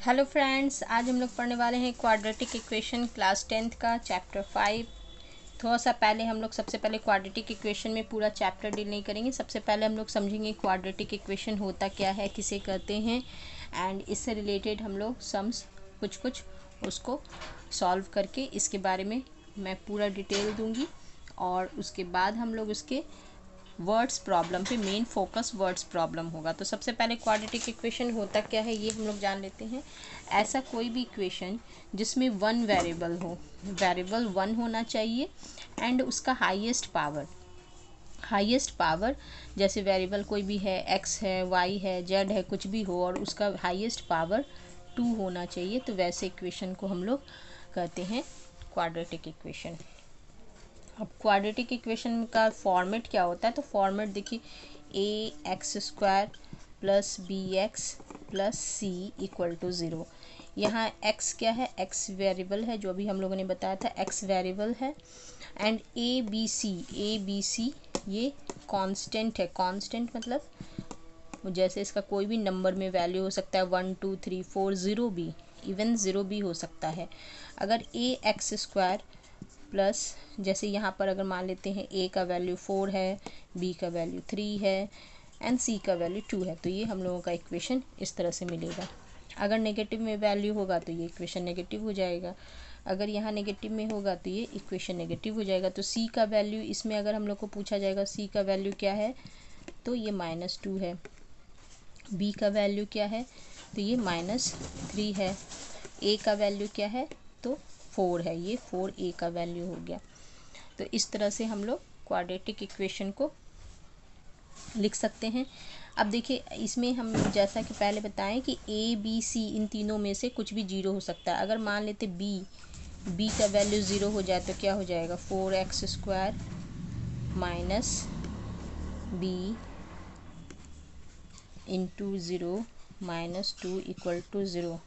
Hello friends, आज हम लोग पढ़ने वाले हैं क्वाड्रेटिक इक्वेशन क्लास 10th का चैप्टर 5। थोड़ा सा पहले हम लोग सबसे पहले क्वाड्रेटिक इक्वेशन में पूरा चैप्टर डील नहीं करेंगे। सबसे पहले हम लोग समझेंगे क्वाड्रेटिक इक्वेशन होता क्या है, किसे कहते हैं, एंड इससे रिलेटेड हम लोग सम्स कुछ उसको सॉल्व करके इसके बारे में मैं पूरा डिटेल दूँगी। और उसके बाद हम लोग उसके वर्ड्स प्रॉब्लम पे मेन फोकस वर्ड्स प्रॉब्लम होगा। तो सबसे पहले क्वाड्रेटिक इक्वेशन होता क्या है ये हम लोग जान लेते हैं। ऐसा कोई भी इक्वेशन जिसमें वन वेरिएबल हो, वेरिएबल वन होना चाहिए एंड उसका हाईएस्ट पावर जैसे वेरिएबल कोई भी है, एक्स है, वाई है, जेड है, कुछ भी हो और उसका हाईएस्ट पावर 2 होना चाहिए, तो वैसे इक्वेशन को हम लोग कहते हैं क्वाड्रेटिक इक्वेशन। अब क्वाड्रेटिक इक्वेशन का फॉर्मेट क्या होता है, तो फॉर्मेट देखिए, A X square plus B X plus C equal to zero. यहाँ एक्स क्या है, एक्स वेरिएबल है, जो अभी हम लोगों ने बताया था एक्स वेरिएबल है। एंड ए बी सी ये कांस्टेंट है। कांस्टेंट मतलब जैसे इसका कोई भी नंबर में वैल्यू हो सकता है, 1 2 3 4, ज़ीरो भी, इवन ज़ीरो भी हो सकता है। अगर ए एक्स स्क्वायर प्लस, जैसे यहाँ पर अगर मान लेते हैं ए का वैल्यू 4 है, बी का वैल्यू 3 है एंड सी का वैल्यू 2 है, तो ये हम लोगों का इक्वेशन इस तरह से मिलेगा। अगर नेगेटिव में वैल्यू होगा तो ये इक्वेशन नेगेटिव हो जाएगा। अगर यहाँ नेगेटिव में होगा तो ये इक्वेशन नेगेटिव हो जाएगा। तो सी का वैल्यू इसमें अगर हम लोग को पूछा जाएगा सी का वैल्यू क्या है, तो ये -2 है। बी का वैल्यू क्या है, तो ये -3 है। ए का वैल्यू क्या है, तो 4 है, ये 4 ए का वैल्यू हो गया। तो इस तरह से हम लोग क्वाड्रेटिक इक्वेशन को लिख सकते हैं। अब देखिए, इसमें हम जैसा कि पहले बताएं कि ए बी सी इन तीनों में से कुछ भी जीरो हो सकता है। अगर मान लेते बी का वैल्यू ज़ीरो हो जाए तो क्या हो जाएगा, 4x square minus b into zero minus 2 equal to zero.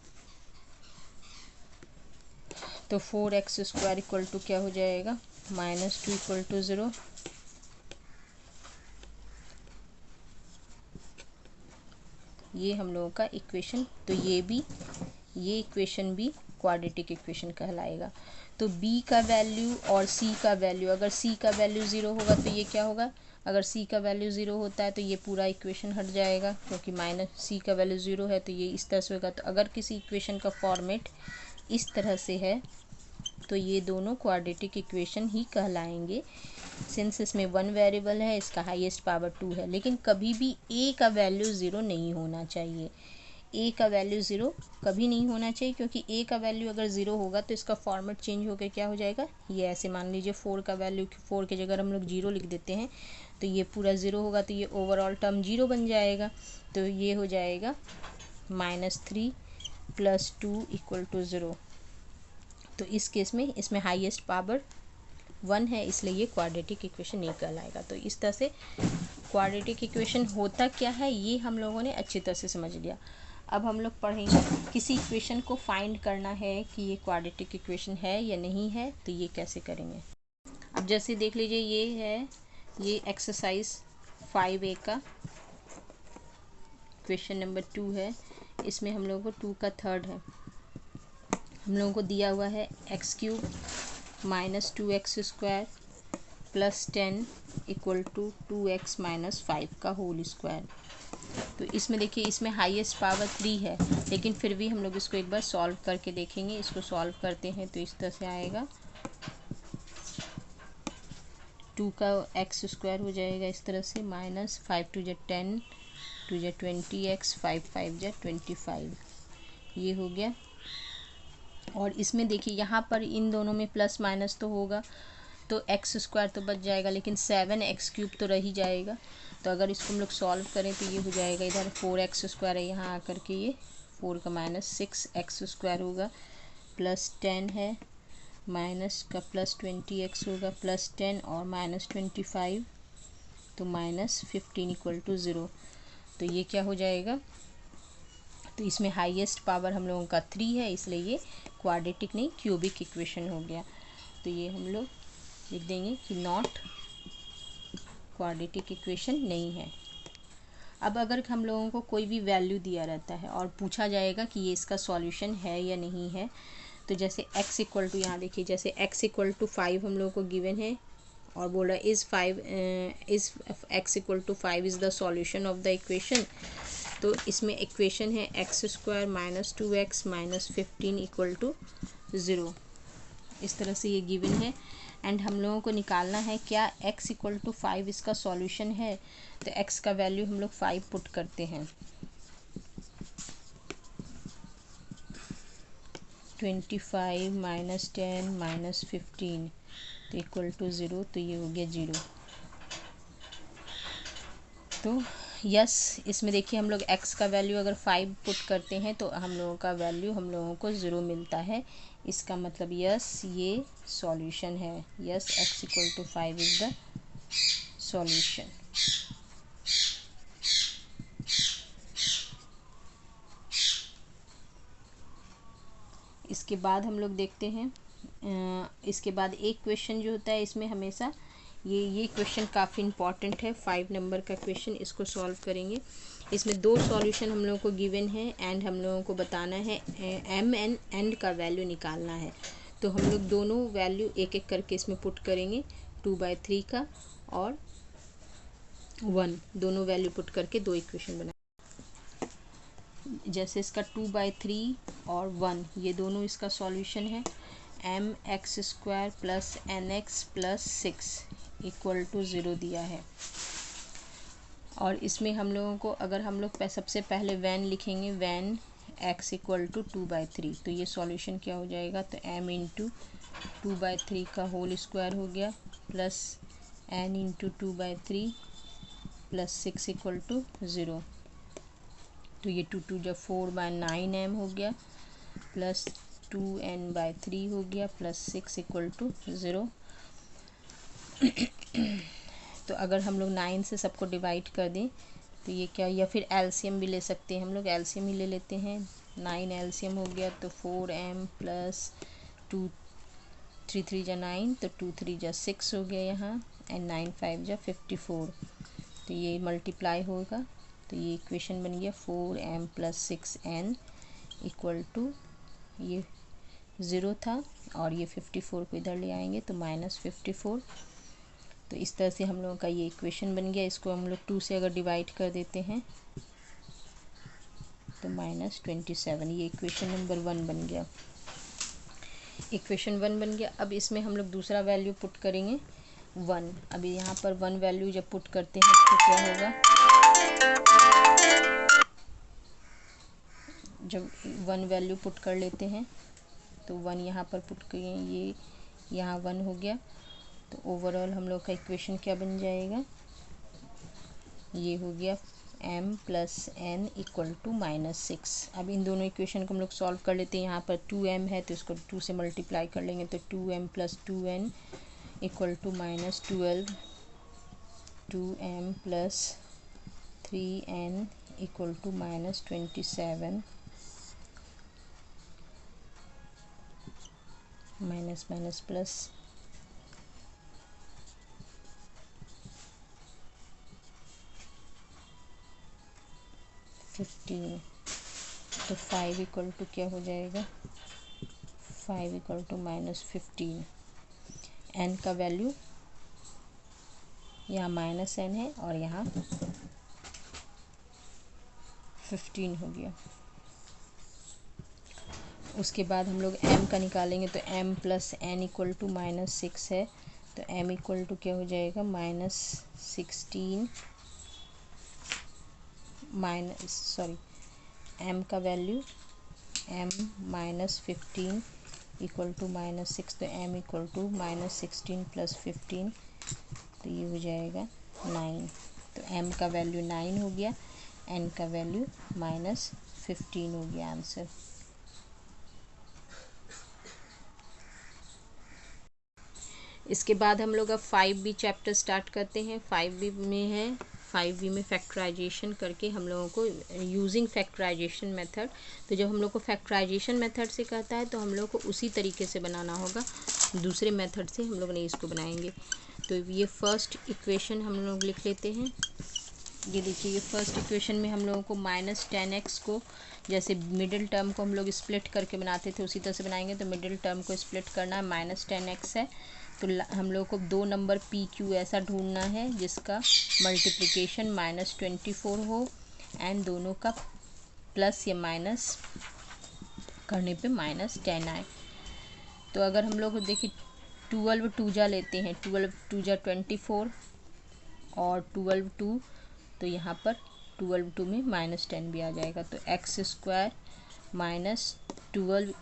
तो 4x स्क्वायर इक्वल टू क्या हो जाएगा, -2 इक्वल टू ज़ीरो। ये हम लोगों का इक्वेशन, तो ये इक्वेशन भी क्वाड्रेटिक इक्वेशन कहलाएगा। तो b का वैल्यू और c का वैल्यू, अगर c का वैल्यू ज़ीरो होगा तो ये क्या होगा, अगर c का वैल्यू ज़ीरो होता है तो ये पूरा इक्वेशन हट जाएगा, क्योंकि -c का वैल्यू ज़ीरो है तो ये इस तरह से होगा। तो अगर किसी इक्वेशन का फॉर्मेट इस तरह से है तो ये दोनों क्वाड्रेटिक इक्वेशन ही कहलाएंगे। सिंस इसमें वन वेरिएबल है, इसका हाईएस्ट पावर 2 है, लेकिन कभी भी a का वैल्यू ज़ीरो नहीं होना चाहिए। a का वैल्यू ज़ीरो कभी नहीं होना चाहिए, क्योंकि a का वैल्यू अगर ज़ीरो होगा तो इसका फॉर्मेट चेंज होकर क्या हो जाएगा, ये ऐसे मान लीजिए 4 का वैल्यू 4 की जगह हम लोग ज़ीरो लिख देते हैं, तो ये पूरा ज़ीरो होगा, तो ये ओवरऑल टर्म ज़ीरो बन जाएगा। तो ये हो जाएगा -3 + 2 इक्वल टू ज़ीरो। तो इस केस में इसमें हाईएस्ट पावर 1 है, इसलिए ये क्वाड्रेटिक इक्वेशन नहीं कहलाएगा। तो इस तरह से क्वाड्रेटिक इक्वेशन होता क्या है ये हम लोगों ने अच्छी तरह से समझ लिया। अब हम लोग पढ़ेंगे किसी इक्वेशन को फाइंड करना है कि ये क्वाड्रेटिक इक्वेशन है या नहीं है, तो ये कैसे करेंगे। अब जैसे देख लीजिए, ये एक्सरसाइज 5A का क्वेश्चन नंबर 2 है। इसमें हम लोगों को 2 का थर्ड है, हम लोगों को दिया हुआ है x³ - 2x square plus 10 equal to 2x - 5 का होल स्क्वायर। तो इसमें देखिए, इसमें हाईएस्ट पावर 3 है, लेकिन फिर भी हम लोग इसको एक बार सॉल्व करके देखेंगे। इसको सॉल्व करते हैं तो इस तरह से आएगा, 2 का x स्क्वायर हो जाएगा इस तरह से, -5 × 10 2 × 20x 5 5 × 25, ये हो गया। और इसमें देखिए, यहाँ पर इन दोनों में प्लस माइनस तो होगा, तो एक्स स्क्वायर तो बच जाएगा, लेकिन 7x³ तो रह ही जाएगा। तो अगर इसको हम लोग सॉल्व करें तो ये हो जाएगा, इधर 4x स्क्वायर है, यहाँ आकर के ये 4 का -6x स्क्वायर होगा, प्लस 10 है, माइनस का प्लस 20x होगा, प्लस 10 और -25, तो -15 इक्वल टू ज़ीरो। तो ये क्या हो जाएगा, तो इसमें हाईएस्ट पावर हम लोगों का 3 है, इसलिए ये क्वाड्रेटिक नहीं क्यूबिक इक्वेशन हो गया। तो ये हम लोग लिख देंगे कि नॉट क्वाड्रेटिक इक्वेशन नहीं है। अब अगर हम लोगों को कोई भी वैल्यू दिया रहता है और पूछा जाएगा कि ये इसका सॉल्यूशन है या नहीं है, तो जैसे x इक्वल टू, यहाँ देखिए जैसे x इक्वल टू 5 हम लोगों को गिवन है और बोल रहा है is x equal to 5 is the solution of the equation. तो इसमें इक्वेशन है x square minus 2x minus 15 equal to 0। इस तरह से ये गिवन है एंड हम लोगों को निकालना है क्या x इक्वल टू 5 इसका सॉल्यूशन है। तो x का वैल्यू हम लोग 5 पुट करते हैं, 25 माइनस 10 माइनस 15 तो इक्वल टू 0। तो ये हो गया 0। तो यस, इसमें देखिए हम लोग x का वैल्यू अगर 5 पुट करते हैं तो हम लोगों का वैल्यू हम लोगों को 0 मिलता है। इसका मतलब यस ये सॉल्यूशन है। Yes x equal to 5 is the solution. इसके बाद हम लोग देखते हैं, इसके बाद एक क्वेश्चन जो होता है इसमें हमेशा ये क्वेश्चन काफ़ी इम्पॉर्टेंट है, 5 नंबर का क्वेश्चन। इसको सॉल्व करेंगे। इसमें 2 सॉल्यूशन हम लोगों को गिवन है एंड हम लोगों को बताना है m एंड n का वैल्यू निकालना है। तो हम लोग दोनों वैल्यू एक एक करके इसमें पुट करेंगे, 2/3 का और 1, दोनों वैल्यू पुट करके 2 इक्वेशन बना। जैसे इसका 2/3 और 1 ये दोनों इसका सॉल्यूशन है। mx² plus nx plus 6 equal to 0 दिया है। और इसमें हम लोगों को अगर हम लोग सबसे पहले वैन लिखेंगे, वैन x इक्वल टू 2/3, तो ये सॉल्यूशन क्या हो जाएगा, तो m इंटू 2/3 का होल स्क्वायर हो गया plus n into 2/3 plus 6 equal to 0। तो ये 2 जब 4/9m हो गया प्लस 2n/3 हो गया प्लस 6 इक्वल टू 0। तो अगर हम लोग 9 से सबको डिवाइड कर दें तो ये क्या, या फिर एलसीएम भी ले सकते हैं, हम लोग एलसीएम ही ले लेते हैं। 9 एलसीएम हो गया तो 4m प्लस 2 3 3 जा 9 तो 2 3 जा 6 हो गया यहाँ एंड 9 5 जा 54। तो ये मल्टीप्लाई होगा तो ये इक्वेशन बन गया 4m plus 6n equal to, ये 0 था और ये 54 को इधर ले आएंगे तो -54। तो इस तरह से हम लोगों का ये इक्वेशन बन गया। इसको हम लोग 2 से अगर डिवाइड कर देते हैं तो -27, ये इक्वेशन नंबर 1 बन गया। इक्वेशन 1 बन गया। अब इसमें हम लोग दूसरा वैल्यू पुट करेंगे 1। अभी यहाँ पर 1 वैल्यू जब पुट करते हैं तो क्या होगा, जब 1 वैल्यू पुट कर लेते हैं तो 1 यहाँ पर पुट करें, ये यहाँ 1 हो गया। तो ओवरऑल हम लोग का इक्वेशन क्या बन जाएगा, ये हो गया m plus n equal to -6। अब इन दोनों इक्वेशन को हम लोग सॉल्व कर लेते हैं। यहाँ पर 2m है तो इसको 2 से मल्टीप्लाई कर लेंगे तो 2m plus 2n equal to -12, 2m plus 3n equal to -27, minus minus plus, तो 5 इक्वल टू क्या हो जाएगा, 5 इक्वल टू -15। n का वैल्यू यहाँ -n है और यहाँ 15 हो गया। उसके बाद हम लोग m का निकालेंगे तो m plus n equal to -6 है तो m इक्वल टू क्या हो जाएगा, -16 m का वैल्यू m -15 इक्वल टू -6 तो m इक्वल टू -16 प्लस 15 तो ये हो जाएगा 9। तो m का वैल्यू 9 हो गया, n का वैल्यू -15 हो गया आंसर। इसके बाद हम लोग अब 5B चैप्टर स्टार्ट करते हैं। 5B में है, 5B में फैक्टराइजेशन करके हम लोगों को यूजिंग फैक्टराइजेशन मेथड। तो जब हम लोग को फैक्टराइजेशन मेथड से कहता है तो हम लोग को उसी तरीके से बनाना होगा, दूसरे मेथड से हम लोग नहीं इसको बनाएंगे। तो ये फर्स्ट इक्वेशन हम लोग लिख लेते हैं, ये देखिए, ये फर्स्ट इक्वेशन में हम लोगों को -10x को, जैसे मिडिल टर्म को हम लोग स्प्लिट करके बनाते थे उसी तरह से बनाएंगे। तो मिडिल टर्म को स्प्लिट करना है, -10x है, तो हम लोग को दो नंबर पी क्यू ऐसा ढूंढना है जिसका मल्टीप्लिकेशन -24 हो एंड दोनों का प्लस या माइनस करने पे -10 आए। तो अगर हम लोग देखिए 12 टू लेते हैं, 12 टू 24 और 12 टू, तो यहाँ पर 12 टू में -10 भी आ जाएगा। तो x² -12,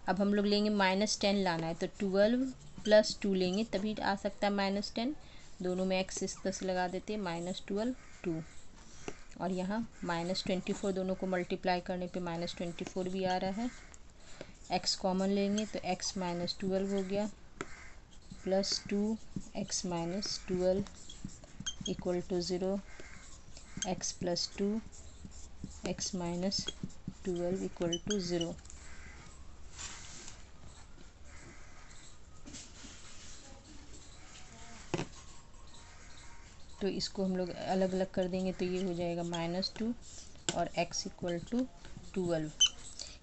अब हम लोग लेंगे -10 लाना है तो 12 + 2 लेंगे तभी आ सकता है -10। दोनों में x इस तरह से लगा देते हैं, -12 2, और यहाँ -24 दोनों को मल्टीप्लाई करने पे -24 भी आ रहा है। x कॉमन लेंगे तो x -12 हो गया, +2 x -12 = 0, x + 2 x -12 = 0। तो इसको हम लोग अलग अलग कर देंगे तो ये हो जाएगा -2 और x = 12,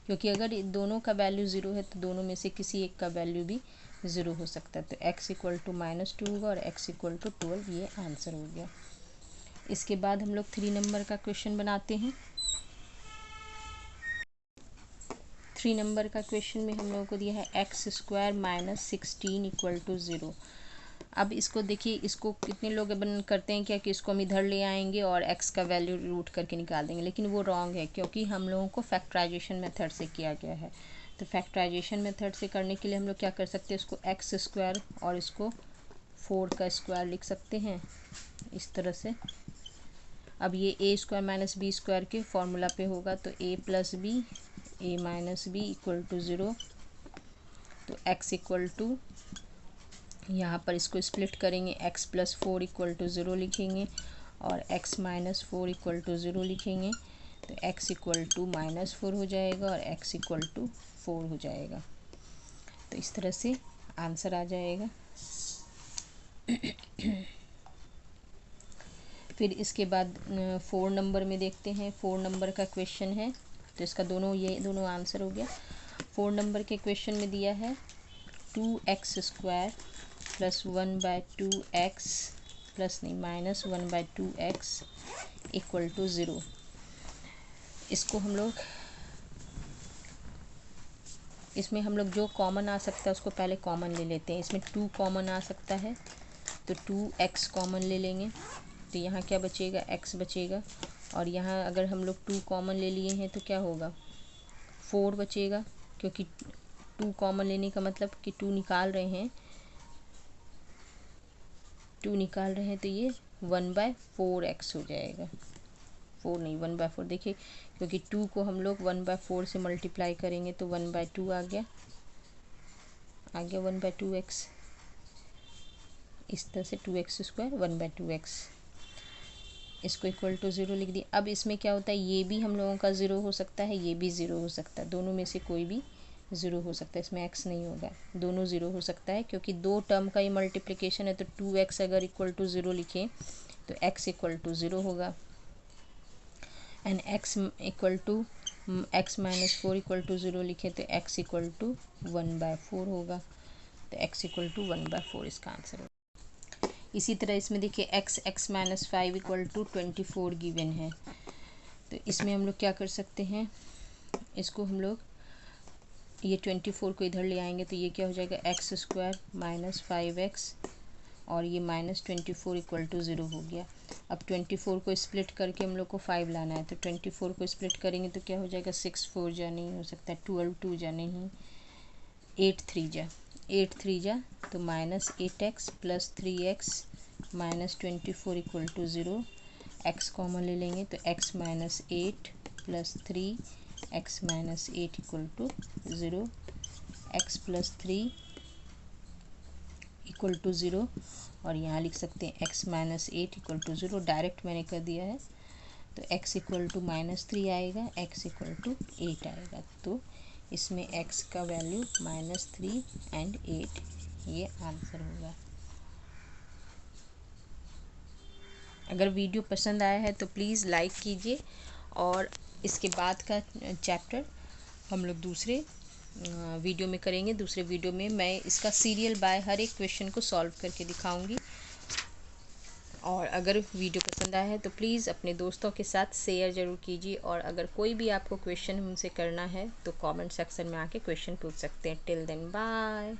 क्योंकि अगर दोनों का वैल्यू 0 है तो दोनों में से किसी एक का वैल्यू भी 0 हो सकता है। तो x = -2 होगा और x = 12, ये आंसर हो गया। इसके बाद हम लोग 3 नंबर का क्वेश्चन बनाते हैं। 3 नंबर का क्वेश्चन में हम लोगों को दिया है x² -16 = 0। अब इसको देखिए, इसको कितने लोग करते हैं क्या कि इसको हम इधर ले आएंगे और x का वैल्यू रूट करके निकाल देंगे, लेकिन वो रॉन्ग है क्योंकि हम लोगों को फैक्टराइजेशन मेथड से किया गया है। तो फैक्टराइजेशन मेथड से करने के लिए हम लोग क्या कर सकते हैं, इसको x² और इसको 4 का स्क्वायर लिख सकते हैं इस तरह से। अब ये a² - b² के फॉर्मूला पे होगा, तो a + b a - b = 0। तो x = यहाँ पर इसको स्प्लिट करेंगे, x + 4 = 0 लिखेंगे और x - 4 = 0 लिखेंगे। तो x = -4 हो जाएगा और x = 4 हो जाएगा। तो इस तरह से आंसर आ जाएगा। फिर इसके बाद 4 नंबर में देखते हैं। 4 नंबर का क्वेश्चन है, तो इसका ये दोनों आंसर हो गया। 4 नंबर के क्वेश्चन में दिया है 2x² + 1/2x -1/2x = 0। इसको इसमें हम लोग जो कॉमन आ सकता है उसको पहले कॉमन ले लेते हैं। इसमें 2 कॉमन आ सकता है तो 2x कॉमन ले लेंगे, तो यहाँ क्या बचेगा, x बचेगा। और यहाँ अगर हम लोग 2 कॉमन ले लिए हैं तो क्या होगा, 4 बचेगा, क्योंकि 2 कॉमन लेने का मतलब कि 2 निकाल रहे हैं, तो ये 1/4x हो जाएगा। 4 नहीं, 1/4। देखिए, क्योंकि 2 को हम लोग 1/4 से मल्टीप्लाई करेंगे तो 1/2 आ गया 1/2x। इस तरह से 2x² 1/2x, इसको = 0 लिख दिया। अब इसमें क्या होता है, ये भी हम लोगों का 0 हो सकता है, ये भी 0 हो सकता है, दोनों में से कोई भी 0 हो सकता है। इसमें x नहीं होगा, दोनों 0 हो सकता है क्योंकि दो टर्म का ये मल्टीप्लिकेशन है। तो 2x अगर = 0 लिखें तो x = 0 होगा एंड x - 4 = 0 लिखें तो x = 1/4 होगा। तो x = 1/4 इसका आंसर होगा। इसी तरह इसमें देखिए x - 5 = 24 गिवन है। तो इसमें हम लोग क्या कर सकते हैं, इसको हम लोग ये 24 को इधर ले आएंगे तो ये क्या हो जाएगा, x² - 5x और ये -24 = 0 हो गया। अब 24 को स्प्लिट करके हम लोग को 5 लाना है, तो 24 को स्प्लिट करेंगे तो क्या हो जाएगा, 6 4 जा नहीं हो सकता, 12 2 जा नहीं, 8 3 जा, 8 3 जा, तो -8x + 3x -24 = 0। x कॉमन ले लेंगे तो x - 8 + 3 x - 8 = 0, x + 3 = 0 और यहाँ लिख सकते हैं x - 8 = 0, डायरेक्ट मैंने कर दिया है। तो x = -3 आएगा, x = 8 आएगा। तो इसमें x का वैल्यू -3 एंड 8, ये आंसर होगा। अगर वीडियो पसंद आया है तो प्लीज़ लाइक कीजिए, और इसके बाद का चैप्टर हम लोग दूसरे वीडियो में करेंगे। दूसरे वीडियो में मैं इसका सीरियल बाय हर एक क्वेश्चन को सॉल्व करके दिखाऊंगी। और अगर वीडियो पसंद आया है तो प्लीज़ अपने दोस्तों के साथ शेयर ज़रूर कीजिए, और अगर कोई भी आपको क्वेश्चन मुझसे करना है तो कमेंट सेक्शन में आके क्वेश्चन पूछ सकते हैं। Till then bye.